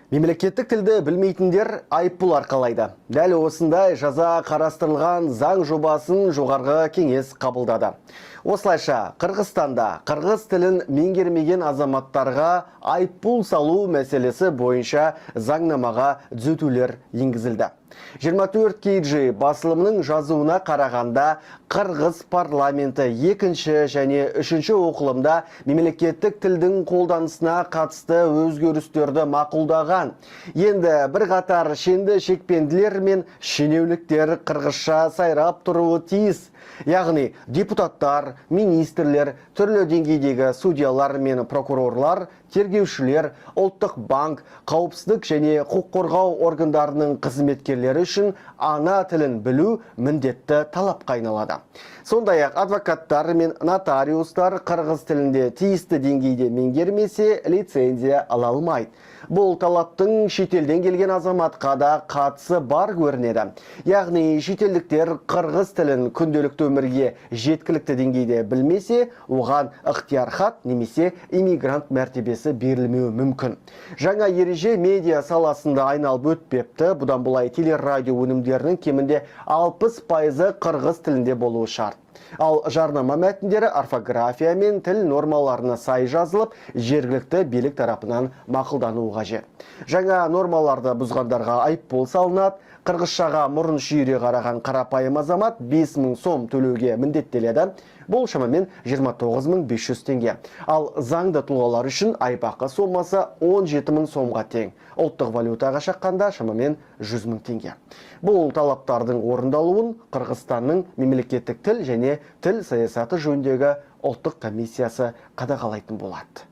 Мемлекеттік тілді білмейтіндер айыппұл арқалайды. Дәл осындай жаза қарастырылған заң жобасын жоғарғы кеңес қабылдады. Осылайша, Қырғызстанда қырғыз тілін меңгермеген азаматтарға айыппұл салу мәселесі бойынша заңнамаға түзетулер енгізілді. 24 KG басылымның жазуына қарағанда, Қырғыз парламенті екінші және үшінші оқылымда мемлекеттік тілдің қолданысына қатысты өзгерістерді мақұлдаған. Енді бір қатар шенді шекпенділер мен шенеуліктер қырғызша сайрап тұруы тиіс. Яғни депутаттар, министрлер, түрлі деңгейдегі судьялар мен прокурорлар, тергеушілер, ұлттық банк, қауіпсіздік және құқық қорғау органдарының қызметкерлері үшін ана тілін білу міндетті талапқа айналады. Сондай-ақ адвокаттар мен нотариустар қырғыз тілінде тиісті деңгейде меңгермесе лицензия ала алмайды. Бұл талаптың шетелден келген азаматқа да қатысы бар көрінеді. Яғни шетелдіктер қырғыз тілін күнделікті өмірге жеткілікті деңгейде білмесе, оған ықтиярхат немесе иммигрант мәртебесі берілмеуі мүмкін. Жаңа ереже медиа саласында айналып өтпепті. Бұдан бұлай телерадио өнімдерінің кемінде 60% қырғыз тілінде болуы шарт. Ал жарнама мәтіндері орфография мен тіл нормаларына сай жазылып, жергілікті билік тарапынан мақұлдануы қажет. Жаңа нормаларды бұзғандарға айыппұл салынады. Қырғызшаға мұрын шүйіре қараған қарапайым азамат 5000 сом төлеуге міндеттеледі. Бұл шамамен 29500 теңге. Ал заңды тұлғалар үшін айыпақы сомасы 17000 сомға тең. Ұлттық валютаға шаққанда шамамен 100 000 теңге. Бұл талаптардың орындалуын Қырғызстанның мемлекеттік тіл және тіл саясаты жөніндегі ұлттық комиссиясы қадағалайтын болады.